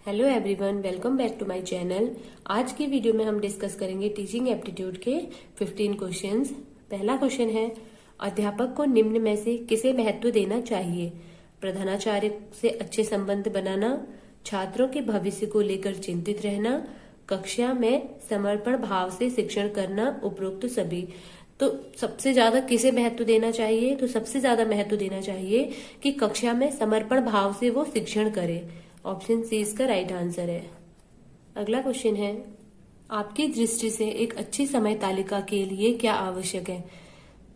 Hello everyone, welcome back to my channel. आज की video में हम डिस्कस करेंगे टीचिंग एप्टीट्यूड के 15 क्वेश्चंस। पहला क्वेश्चन है, अध्यापक को निम्न में से किसे महत्व देना चाहिए? प्रधानाचार्य से अच्छे संबंध बनाना, छात्रों के भविष्य को लेकर चिंतित रहना, कक्षा में समर्पण भाव से शिक्षण करना, उपरोक्त सभी। तो सबसे ज्यादा किसे महत्व देना चाहिए? तो सबसे ज्यादा महत्व देना चाहिए कि कक्षा में समर्पण भाव से वो शिक्षण करे। ऑप्शन सी इसका राइट आंसर है। अगला क्वेश्चन है, आपकी दृष्टि से एक अच्छी समय तालिका के लिए क्या आवश्यक है?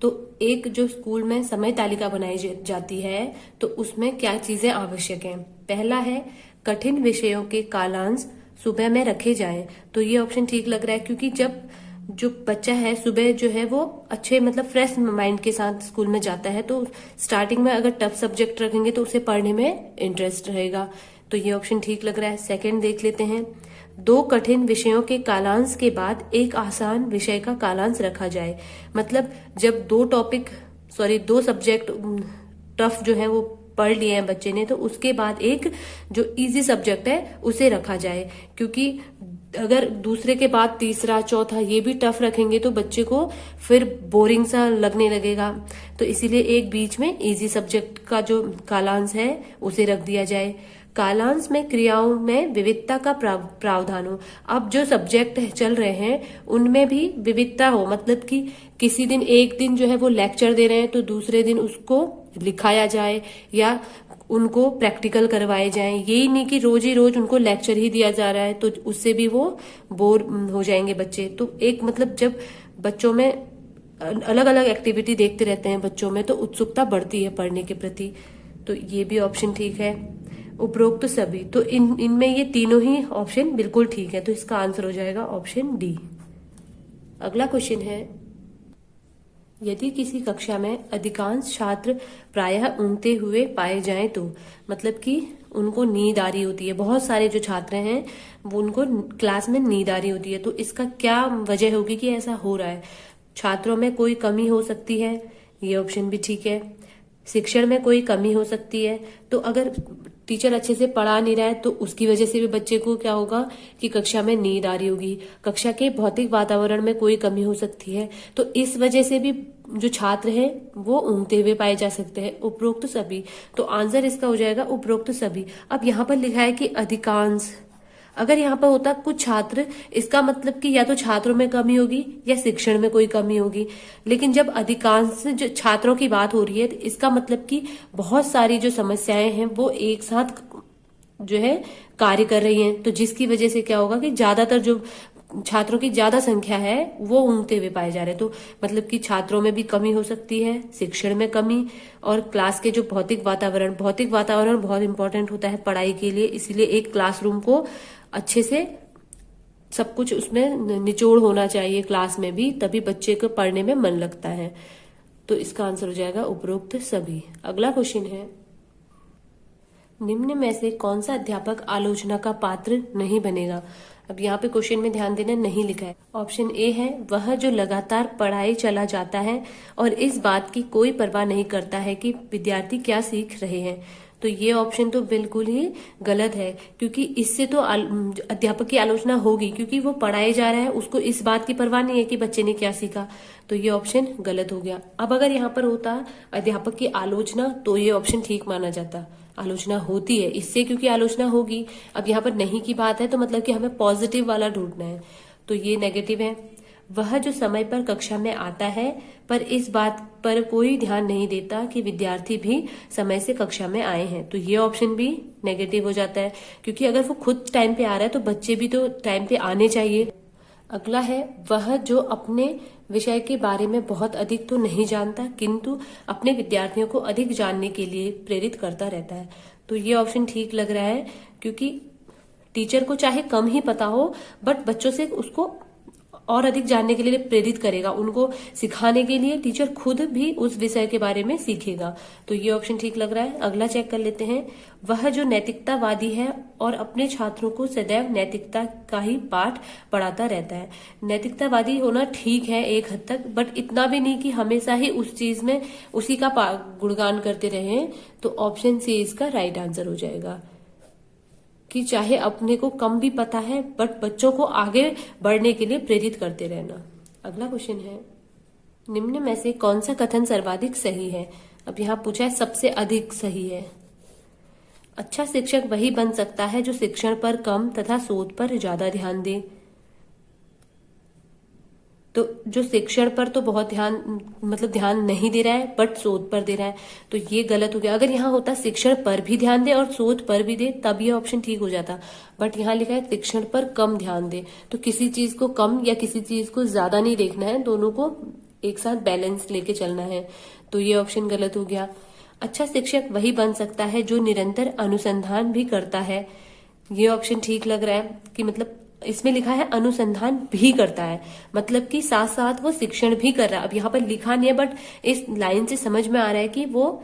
तो एक जो स्कूल में समय तालिका बनाई जाती है तो उसमें क्या चीजें आवश्यक हैं? पहला है, कठिन विषयों के कालांश सुबह में रखे जाएं। तो ये ऑप्शन ठीक लग रहा है, क्योंकि जब जो बच्चा है सुबह जो है वो अच्छे फ्रेश माइंड के साथ स्कूल में जाता है, तो स्टार्टिंग में अगर टफ सब्जेक्ट रखेंगे तो उसे पढ़ने में इंटरेस्ट रहेगा। तो ये ऑप्शन ठीक लग रहा है। सेकंड देख लेते हैं, दो कठिन विषयों के कालांश के बाद एक आसान विषय का कालांश रखा जाए। मतलब जब दो सब्जेक्ट टफ जो है वो पढ़ लिए हैं बच्चे ने, तो उसके बाद एक जो इजी सब्जेक्ट है उसे रखा जाए, क्योंकि अगर दूसरे के बाद तीसरा चौथा ये भी टफ रखेंगे तो बच्चे को फिर बोरिंग सा लगने लगेगा। तो इसीलिए एक बीच में इजी सब्जेक्ट का जो कालांश है उसे रख दिया जाए। कालांश में क्रियाओं में विविधता का प्रावधान हो। अब जो सब्जेक्ट चल रहे हैं उनमें भी विविधता हो, मतलब कि किसी दिन एक दिन जो है वो लेक्चर दे रहे हैं तो दूसरे दिन उसको लिखाया जाए या उनको प्रैक्टिकल करवाए जाएं। यही नहीं कि रोज ही रोज उनको लेक्चर ही दिया जा रहा है, तो उससे भी वो बोर हो जाएंगे बच्चे। तो एक जब बच्चों में अलग अलग एक्टिविटी देखते रहते हैं बच्चों में, तो उत्सुकता बढ़ती है पढ़ने के प्रति। तो ये भी ऑप्शन ठीक है। उपरोक्त सभी, तो इनमें ये तीनों ही ऑप्शन बिल्कुल ठीक है, तो इसका आंसर हो जाएगा ऑप्शन डी। अगला क्वेश्चन है, यदि किसी कक्षा में अधिकांश छात्र प्रायः ऊँघते हुए पाए जाएं तो मतलब कि उनको नींद आ रही होती है, बहुत सारे जो छात्र हैं वो उनको क्लास में नींद आ रही होती है, तो इसका क्या वजह होगी कि ऐसा हो रहा है? छात्रों में कोई कमी हो सकती है, ये ऑप्शन भी ठीक है। शिक्षण में कोई कमी हो सकती है, तो अगर टीचर अच्छे से पढ़ा नहीं रहा है तो उसकी वजह से भी बच्चे को क्या होगा कि कक्षा में नींद आ रही होगी। कक्षा के भौतिक वातावरण में कोई कमी हो सकती है, तो इस वजह से भी जो छात्र हैं वो ऊँघते हुए पाए जा सकते हैं। उपरोक्त सभी, तो आंसर इसका हो जाएगा उपरोक्त सभी। अब यहाँ पर लिखा है कि अधिकांश, अगर यहाँ पर होता कुछ छात्र, इसका मतलब कि या तो छात्रों में कमी होगी या शिक्षण में कोई कमी होगी। लेकिन जब अधिकांश जो छात्रों की बात हो रही है तो इसका मतलब कि बहुत सारी जो समस्याएं हैं वो एक साथ जो है कार्य कर रही हैं, तो जिसकी वजह से क्या होगा कि ज्यादातर जो छात्रों की ज्यादा संख्या है वो ऊँघते हुए पाए जा रहे हैं। तो मतलब कि छात्रों में भी कमी हो सकती है, शिक्षण में कमी, और क्लास के जो भौतिक वातावरण बहुत इंपॉर्टेंट होता है पढ़ाई के लिए। इसीलिए एक क्लासरूम को अच्छे से सब कुछ उसमें निचोड़ होना चाहिए क्लास में भी, तभी बच्चे को पढ़ने में मन लगता है। तो इसका आंसर हो जाएगा उपरोक्त सभी। अगला क्वेश्चन है, निम्न में से कौन सा अध्यापक आलोचना का पात्र नहीं बनेगा? अब यहाँ पे क्वेश्चन में ध्यान देना, नहीं लिखा है। ऑप्शन ए है, वह जो लगातार पढ़ाई चला जाता है और इस बात की कोई परवाह नहीं करता है कि विद्यार्थी क्या सीख रहे हैं। तो ये ऑप्शन तो बिल्कुल ही गलत है, क्योंकि इससे तो अध्यापक की आलोचना होगी, क्योंकि वो पढ़ाए जा रहा है, उसको इस बात की परवाह नहीं है कि बच्चे ने क्या सीखा। तो ये ऑप्शन गलत हो गया। अब अगर यहाँ पर होता अध्यापक की आलोचना तो ये ऑप्शन ठीक माना जाता। आलोचना होती है इससे, क्योंकि आलोचना होगी। अब यहाँ पर नहीं की बात है, तो मतलब कि हमें पॉजिटिव वाला ढूंढना है, तो ये नेगेटिव है। वह जो समय पर कक्षा में आता है पर इस बात पर कोई ध्यान नहीं देता कि विद्यार्थी भी समय से कक्षा में आए हैं, तो ये ऑप्शन भी नेगेटिव हो जाता है, क्योंकि अगर वो खुद टाइम पे आ रहा है तो बच्चे भी तो टाइम पे आने चाहिए। अगला है, वह जो अपने विषय के बारे में बहुत अधिक तो नहीं जानता किंतु अपने विद्यार्थियों को अधिक जानने के लिए प्रेरित करता रहता है। तो ये ऑप्शन ठीक लग रहा है, क्योंकि टीचर को चाहे कम ही पता हो बट बच्चों से उसको और अधिक जानने के लिए प्रेरित करेगा, उनको सिखाने के लिए टीचर खुद भी उस विषय के बारे में सीखेगा। तो ये ऑप्शन ठीक लग रहा है। अगला चेक कर लेते हैं, वह जो नैतिकतावादी है और अपने छात्रों को सदैव नैतिकता का ही पाठ पढ़ाता रहता है। नैतिकतावादी होना ठीक है एक हद तक, बट इतना भी नहीं कि हमेशा ही उस चीज में उसी का गुणगान करते रहे। तो ऑप्शन सी इसका राइट आंसर हो जाएगा। कि चाहे अपने को कम भी पता है बट बच्चों को आगे बढ़ने के लिए प्रेरित करते रहना। अगला क्वेश्चन है, निम्न में से कौन सा कथन सर्वाधिक सही है? अब यहाँ पूछा है सबसे अधिक सही है। अच्छा शिक्षक वही बन सकता है जो शिक्षण पर कम तथा शोध पर ज्यादा ध्यान दे। तो जो शिक्षण पर तो बहुत ध्यान नहीं दे रहा है बट शोध पर दे रहा है, तो ये गलत हो गया। अगर यहाँ होता शिक्षण पर भी ध्यान दे और शोध पर भी दे तब ये ऑप्शन ठीक हो जाता, बट यहाँ लिखा है शिक्षण पर कम ध्यान दे। तो किसी चीज को कम या किसी चीज को ज्यादा नहीं देखना है, दोनों को एक साथ बैलेंस लेके चलना है, तो ये ऑप्शन गलत हो गया। अच्छा शिक्षक वही बन सकता है जो निरंतर अनुसंधान भी करता है। ये ऑप्शन ठीक लग रहा है कि मतलब इसमें लिखा है अनुसंधान भी करता है, मतलब कि साथ साथ वो शिक्षण भी कर रहा है। अब यहाँ पर लिखा नहीं है बट इस लाइन से समझ में आ रहा है कि वो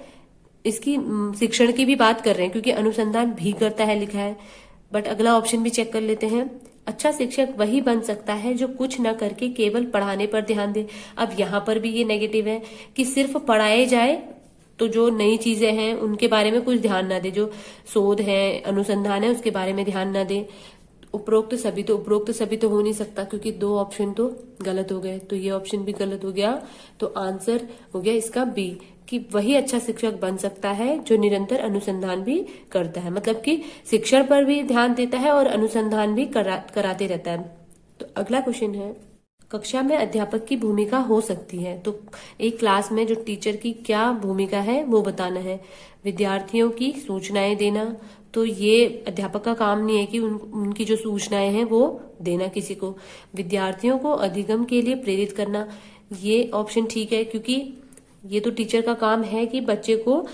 इसकी शिक्षण की भी बात कर रहे हैं, क्योंकि अनुसंधान भी करता है लिखा है। बट अगला ऑप्शन भी चेक कर लेते हैं। अच्छा शिक्षक वही बन सकता है जो कुछ न करके केवल पढ़ाने पर ध्यान दे। अब यहाँ पर भी ये नेगेटिव है कि सिर्फ पढ़ाए जाए, तो जो नई चीजें हैं उनके बारे में कुछ ध्यान ना दे, जो शोध है अनुसंधान है उसके बारे में ध्यान ना दे। उपरोक्त सभी तो हो नहीं सकता, क्योंकि दो ऑप्शन तो गलत हो गए, तो ये ऑप्शन भी गलत हो गया। तो आंसर हो गया इसका बी, कि वही अच्छा शिक्षक बन सकता है जो निरंतर अनुसंधान भी करता है, मतलब कि शिक्षण पर भी ध्यान देता है और अनुसंधान भी कराते रहता है। तो अगला क्वेश्चन है, कक्षा में अध्यापक की भूमिका हो सकती है। तो एक क्लास में जो टीचर की क्या भूमिका है वो बताना है। विद्यार्थियों की सूचनाएं देना, तो ये अध्यापक का काम नहीं है कि उनकी जो सूचनाएं हैं वो देना किसी को। विद्यार्थियों को अधिगम के लिए प्रेरित करना, ये ऑप्शन ठीक है, क्योंकि ये तो टीचर का काम है कि बच्चे को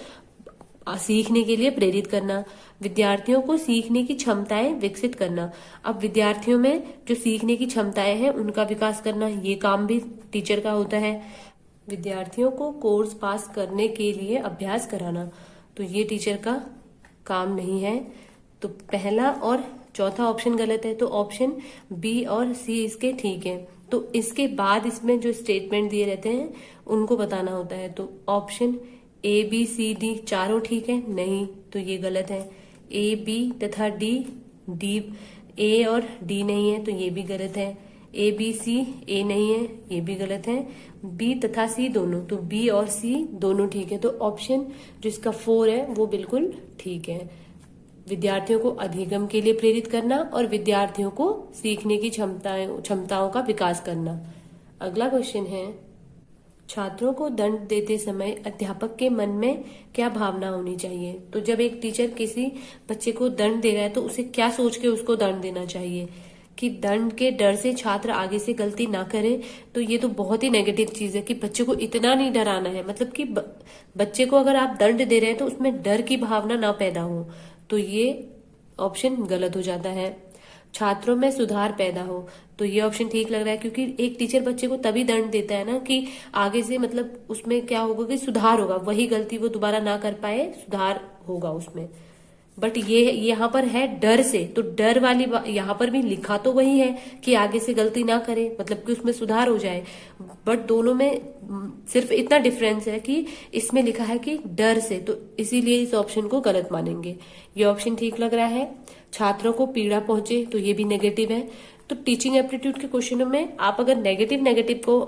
सीखने के लिए प्रेरित करना। विद्यार्थियों को सीखने की क्षमताएं विकसित करना, अब विद्यार्थियों में जो सीखने की क्षमताएं हैं उनका विकास करना, ये काम भी टीचर का होता है। विद्यार्थियों को कोर्स पास करने के लिए अभ्यास कराना, तो ये टीचर का काम नहीं है। तो पहला और चौथा ऑप्शन गलत है, तो ऑप्शन बी और सी इसके ठीक है। तो इसके बाद इसमें जो स्टेटमेंट दिए रहते हैं उनको बताना होता है। तो option A B C D चारों ठीक है? नहीं, तो ये गलत है। ए बी तथा डी ए और डी नहीं है, तो ये भी गलत है। ए बी सी ए नहीं है, ये भी गलत है। बी तथा सी दोनों, तो बी और सी दोनों ठीक है। तो ऑप्शन जो इसका 4 है वो बिल्कुल ठीक है। विद्यार्थियों को अधिगम के लिए प्रेरित करना और विद्यार्थियों को सीखने की क्षमताओं का विकास करना। अगला क्वेश्चन है, छात्रों को दंड देते समय अध्यापक के मन में क्या भावना होनी चाहिए? तो जब एक टीचर किसी बच्चे को दंड दे रहा है तो उसे क्या सोच के उसको दंड देना चाहिए? कि दंड के डर से छात्र आगे से गलती ना करे, तो ये तो बहुत ही नेगेटिव चीज है कि बच्चे को इतना नहीं डराना है। मतलब कि बच्चे को अगर आप दंड दे रहे हैं तो उसमें डर की भावना ना पैदा हो, तो ये ऑप्शन गलत हो जाता है। छात्रों में सुधार पैदा हो, तो ये ऑप्शन ठीक लग रहा है, क्योंकि एक टीचर बच्चे को तभी दंड देता है ना कि आगे से मतलब उसमें क्या होगा कि सुधार होगा, वही गलती वो दोबारा ना कर पाए, सुधार होगा उसमें। बट ये यहाँ पर है डर से, तो डर वाली यहाँ पर भी लिखा तो वही है कि आगे से गलती ना करे, मतलब कि उसमें सुधार हो जाए, बट दोनों में सिर्फ इतना डिफरेंस है कि इसमें लिखा है कि डर से, तो इसीलिए इस ऑप्शन को गलत मानेंगे। ये ऑप्शन ठीक लग रहा है। छात्रों को पीड़ा पहुंचे, तो ये भी नेगेटिव है। तो टीचिंग एप्टीट्यूड के क्वेश्चनों में आप अगर नेगेटिव को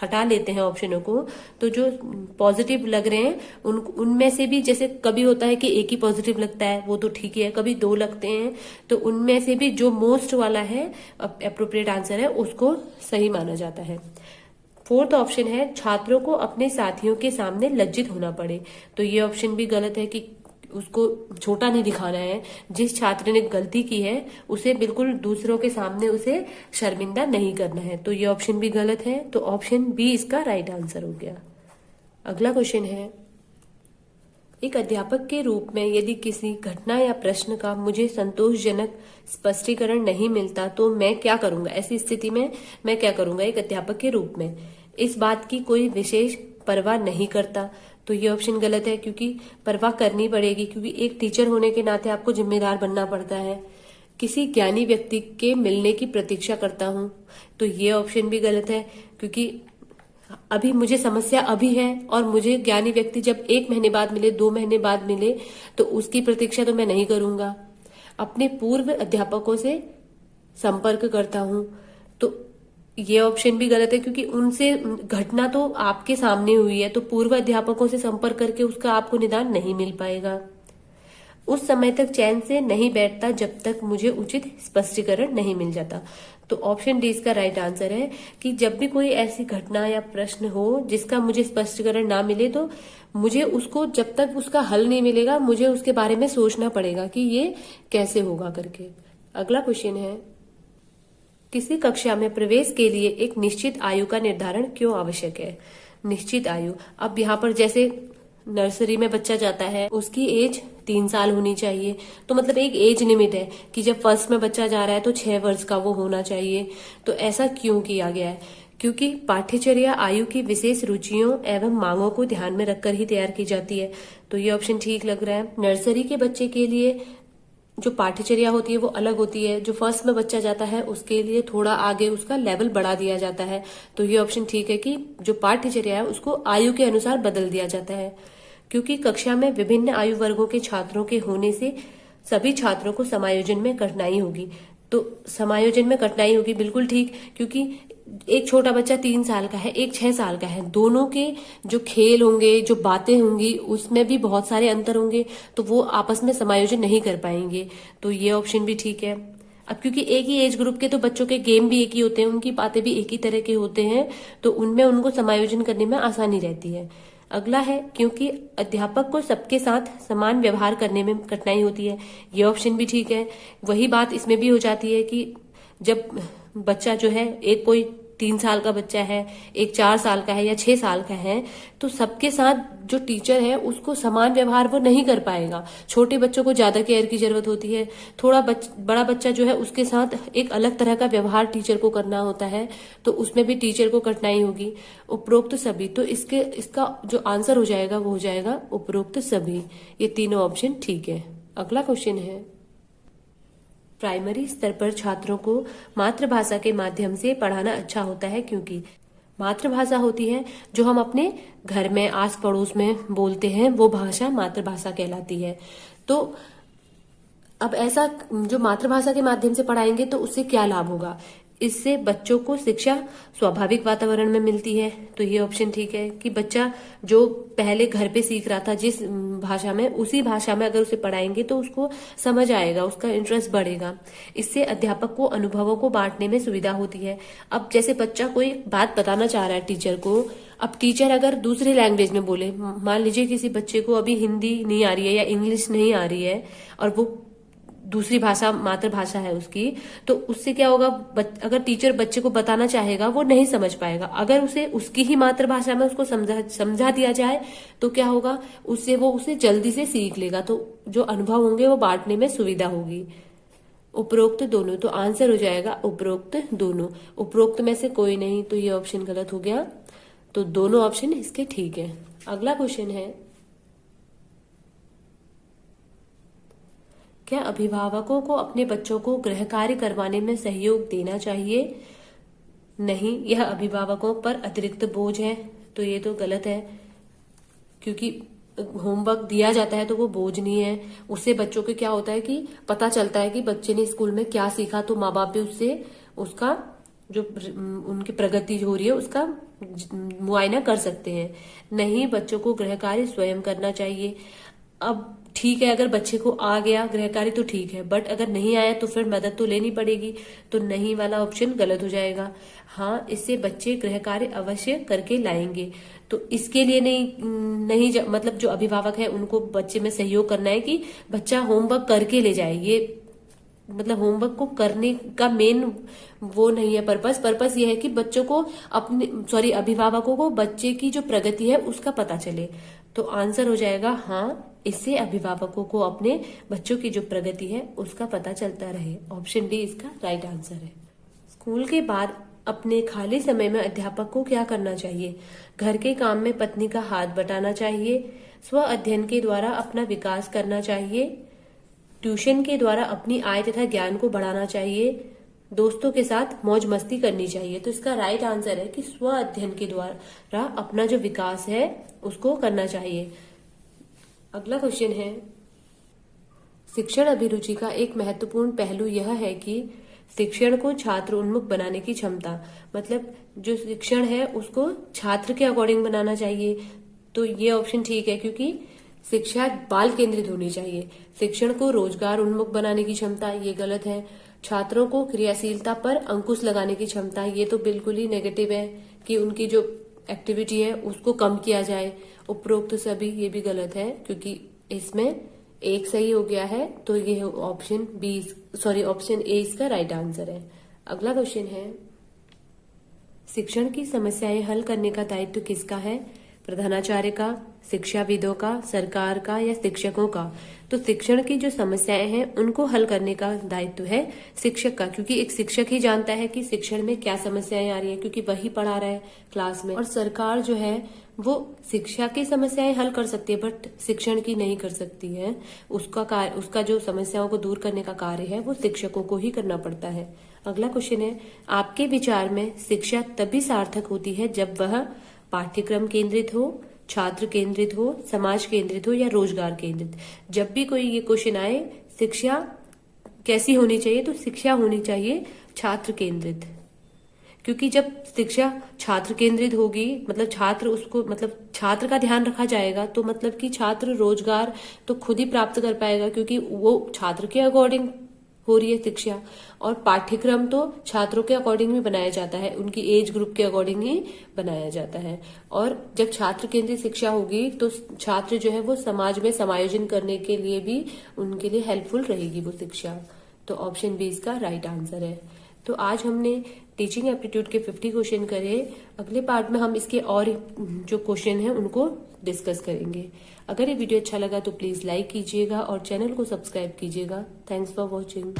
हटा लेते हैं ऑप्शनों को, तो जो पॉजिटिव लग रहे हैं उनमें से भी, जैसे कभी होता है कि एक ही पॉजिटिव लगता है वो तो ठीक है, कभी 2 लगते हैं, तो उनमें से भी जो मोस्ट वाला है अप्रोप्रिएट आंसर है उसको सही माना जाता है। 4th ऑप्शन है, छात्रों को अपने साथियों के सामने लज्जित होना पड़े, तो ये ऑप्शन भी गलत है कि उसको छोटा नहीं दिखाना है। जिस छात्र ने गलती की है उसे बिल्कुल दूसरों के सामने उसे शर्मिंदा नहीं करना है, तो ये ऑप्शन भी गलत है। तो ऑप्शन बी इसका राइट आंसर हो गया। अगला क्वेश्चन है, एक अध्यापक के रूप में यदि किसी घटना या प्रश्न का मुझे संतोषजनक स्पष्टीकरण नहीं मिलता तो मैं क्या करूंगा? ऐसी स्थिति में मैं क्या करूंगा एक अध्यापक के रूप में? इस बात की कोई विशेष परवाह नहीं करता, तो ये ऑप्शन गलत है, क्योंकि परवाह करनी पड़ेगी, क्योंकि एक टीचर होने के नाते आपको जिम्मेदार बनना पड़ता है। किसी ज्ञानी व्यक्ति के मिलने की प्रतीक्षा करता हूं, तो ये ऑप्शन भी गलत है, क्योंकि अभी मुझे समस्या अभी है और मुझे ज्ञानी व्यक्ति जब 1 महीने बाद मिले, 2 महीने बाद मिले, तो उसकी प्रतीक्षा तो मैं नहीं करूंगा। अपने पूर्व अध्यापकों से संपर्क करता हूं। तो ये ऑप्शन भी गलत है, क्योंकि उनसे घटना तो आपके सामने हुई है, तो पूर्व अध्यापकों से संपर्क करके उसका आपको निदान नहीं मिल पाएगा। उस समय तक चैन से नहीं बैठता जब तक मुझे उचित स्पष्टीकरण नहीं मिल जाता। तो ऑप्शन डी इसका राइट आंसर है कि जब भी कोई ऐसी घटना या प्रश्न हो जिसका मुझे स्पष्टीकरण ना मिले, तो मुझे उसको, जब तक उसका हल नहीं मिलेगा, मुझे उसके बारे में सोचना पड़ेगा कि ये कैसे होगा करके। अगला क्वेश्चन है, किसी कक्षा में प्रवेश के लिए एक निश्चित आयु का निर्धारण क्यों आवश्यक है? निश्चित आयु, अब यहाँ पर जैसे नर्सरी में बच्चा जाता है, उसकी एज 3 साल होनी चाहिए। तो मतलब एक एज लिमिट है कि जब फर्स्ट में बच्चा जा रहा है तो 6 वर्ष का वो होना चाहिए। तो ऐसा क्यों किया गया है? क्योंकि पाठ्यचर्या आयु की विशेष रुचियों एवं मांगों को ध्यान में रखकर ही तैयार की जाती है। तो ये ऑप्शन ठीक लग रहा है। नर्सरी के बच्चे के लिए जो पाठ्यचर्या होती है वो अलग होती है, जो फर्स्ट में बच्चा जाता है उसके लिए थोड़ा आगे उसका लेवल बढ़ा दिया जाता है। तो ये ऑप्शन ठीक है कि जो पाठ्यचर्या है उसको आयु के अनुसार बदल दिया जाता है। क्योंकि कक्षा में विभिन्न आयु वर्गों के छात्रों के होने से सभी छात्रों को समायोजन में कठिनाई होगी। तो समायोजन में कठिनाई होगी, बिल्कुल ठीक, क्योंकि एक छोटा बच्चा 3 साल का है, एक 6 साल का है, दोनों के जो खेल होंगे, जो बातें होंगी, उसमें भी बहुत सारे अंतर होंगे, तो वो आपस में समायोजन नहीं कर पाएंगे। तो ये ऑप्शन भी ठीक है। अब क्योंकि एक ही एज ग्रुप के तो बच्चों के गेम भी एक ही होते हैं, उनकी बातें भी एक ही तरह के होते हैं, तो उनमें उनको समायोजन करने में आसानी रहती है। अगला है, क्योंकि अध्यापक को सबके साथ समान व्यवहार करने में कठिनाई होती है। ये ऑप्शन भी ठीक है। वही बात इसमें भी हो जाती है कि जब बच्चा जो है, एक कोई 3 साल का बच्चा है, एक 4 साल का है या 6 साल का है, तो सबके साथ जो टीचर है उसको समान व्यवहार वो नहीं कर पाएगा। छोटे बच्चों को ज्यादा केयर की जरूरत होती है, थोड़ा बड़ा बच्चा जो है उसके साथ एक अलग तरह का व्यवहार टीचर को करना होता है, तो उसमें भी टीचर को कठिनाई होगी। उपरोक्त सभी, तो इसका जो आंसर हो जाएगा वो हो जाएगा उपरोक्त सभी। ये तीनों ऑप्शन ठीक है। अगला क्वेश्चन है, प्राइमरी स्तर पर छात्रों को मातृभाषा के माध्यम से पढ़ाना अच्छा होता है, क्योंकि मातृभाषा होती है जो हम अपने घर में आस पड़ोस में बोलते हैं, वो भाषा मातृभाषा कहलाती है। तो अब ऐसा जो मातृभाषा के माध्यम से पढ़ाएंगे तो उससे क्या लाभ होगा? इससे बच्चों को शिक्षा स्वाभाविक वातावरण में मिलती है। तो ये ऑप्शन ठीक है कि बच्चा जो पहले घर पे सीख रहा था जिस भाषा में, उसी भाषा में अगर उसे पढ़ाएंगे तो उसको समझ आएगा, उसका इंटरेस्ट बढ़ेगा। इससे अध्यापक को अनुभवों को बांटने में सुविधा होती है। अब जैसे बच्चा कोई बात बताना चाह रहा है टीचर को, अब टीचर अगर दूसरी लैंग्वेज में बोले, मान लीजिए किसी बच्चे को अभी हिंदी नहीं आ रही है या इंग्लिश नहीं आ रही है और वो दूसरी भाषा मातृभाषा है उसकी, तो उससे क्या होगा, अगर टीचर बच्चे को बताना चाहेगा वो नहीं समझ पाएगा। अगर उसे उसकी ही मातृभाषा में उसको समझा दिया जाए तो क्या होगा, उससे वो उसे जल्दी से सीख लेगा। तो जो अनुभव होंगे वो बांटने में सुविधा होगी। उपरोक्त दोनों, तो आंसर हो जाएगा उपरोक्त दोनों। उपरोक्त में से कोई नहीं, तो ये ऑप्शन गलत हो गया। तो दोनों ऑप्शन इसके ठीक है। अगला क्वेश्चन है, क्या अभिभावकों को अपने बच्चों को गृह कार्य करवाने में सहयोग देना चाहिए? नहीं, यह अभिभावकों पर अतिरिक्त बोझ है। तो ये तो गलत है, क्योंकि होमवर्क दिया जाता है तो वो बोझ नहीं है। उससे बच्चों को क्या होता है कि पता चलता है कि बच्चे ने स्कूल में क्या सीखा, तो माँ बाप भी उससे उसका जो उनकी प्रगति हो रही है उसका मुआयना कर सकते हैं। नहीं, बच्चों को गृह कार्य स्वयं करना चाहिए। अब ठीक है, अगर बच्चे को आ गया गृह कार्य तो ठीक है, बट अगर नहीं आया तो फिर मदद तो लेनी पड़ेगी। तो नहीं वाला ऑप्शन गलत हो जाएगा। हाँ, इससे बच्चे गृह कार्य अवश्य करके लाएंगे। तो इसके लिए नहीं मतलब जो अभिभावक है उनको बच्चे में सहयोग करना है कि बच्चा होमवर्क करके ले जाए। ये मतलब होमवर्क को करने का मेन वो नहीं है पर्पस ये है कि बच्चों को अभिभावकों को बच्चे की जो प्रगति है उसका पता चले। तो आंसर हो जाएगा हाँ, इससे अभिभावकों को अपने बच्चों की जो प्रगति है उसका पता चलता रहे। ऑप्शन डी इसका राइट आंसर है। स्कूल के बाद अपने खाली समय में अध्यापक को क्या करना चाहिए? घर के काम में पत्नी का हाथ बटाना चाहिए, स्व अध्ययन के द्वारा अपना विकास करना चाहिए, ट्यूशन के द्वारा अपनी आय तथा ज्ञान को बढ़ाना चाहिए, दोस्तों के साथ मौज मस्ती करनी चाहिए। तो इसका राइट आंसर है कि स्व अध्ययन के द्वारा अपना जो विकास है उसको करना चाहिए। अगला क्वेश्चन है, शिक्षण अभिरुचि का एक महत्वपूर्ण पहलू यह है कि शिक्षण को छात्र उन्मुख बनाने की क्षमता, मतलब जो शिक्षण है उसको छात्र के अकॉर्डिंग बनाना चाहिए। तो ये ऑप्शन ठीक है, क्योंकि शिक्षा बाल केंद्रित होनी चाहिए। शिक्षण को रोजगार उन्मुख बनाने की क्षमता, ये गलत है। छात्रों को क्रियाशीलता पर अंकुश लगाने की क्षमता, ये तो बिल्कुल ही नेगेटिव है कि उनकी जो एक्टिविटी है उसको कम किया जाए। उपरोक्त सभी ये भी गलत है, क्योंकि इसमें एक सही हो गया है। तो ये ऑप्शन ऑप्शन ए इसका राइट आंसर है। अगला क्वेश्चन है, शिक्षण की समस्याएं हल करने का दायित्व किसका है? प्रधानाचार्य का, शिक्षाविदों का, सरकार का या शिक्षकों का? तो शिक्षण की जो समस्याएं हैं उनको हल करने का दायित्व है शिक्षक का, क्योंकि एक शिक्षक ही जानता है कि शिक्षण में क्या समस्याएं आ रही है, क्योंकि वही पढ़ा रहा है क्लास में। और सरकार जो है वो शिक्षा की समस्याएं हल कर सकती है, बट शिक्षण की नहीं कर सकती है। उसका जो समस्याओं को दूर करने का कार्य है वो शिक्षकों को ही करना पड़ता है। अगला क्वेश्चन है, आपके विचार में शिक्षा तभी सार्थक होती है जब वह पाठ्यक्रम केंद्रित हो, छात्र केंद्रित हो, समाज केंद्रित हो या रोजगार केंद्रित? जब भी कोई ये क्वेश्चन आए, शिक्षा कैसी होनी चाहिए, तो शिक्षा होनी चाहिए छात्र केंद्रित। क्योंकि जब शिक्षा छात्र केंद्रित होगी, मतलब छात्र का ध्यान रखा जाएगा, तो मतलब कि छात्र रोजगार तो खुद ही प्राप्त कर पाएगा, क्योंकि वो छात्र के अकॉर्डिंग हो रही है शिक्षा। और पाठ्यक्रम तो छात्रों के अकॉर्डिंग भी बनाया जाता है, उनकी एज ग्रुप के अकॉर्डिंग ही बनाया जाता है। और जब छात्र केंद्रित शिक्षा होगी तो छात्र जो है वो समाज में समायोजन करने के लिए भी उनके लिए हेल्पफुल रहेगी वो शिक्षा। तो ऑप्शन बी इसका राइट आंसर है। तो आज हमने टीचिंग एप्टीट्यूड के 50 क्वेश्चन करे। अगले पार्ट में हम इसके और जो क्वेश्चन हैं उनको डिस्कस करेंगे। अगर ये वीडियो अच्छा लगा तो प्लीज लाइक कीजिएगा और चैनल को सब्सक्राइब कीजिएगा। Thanks for watching.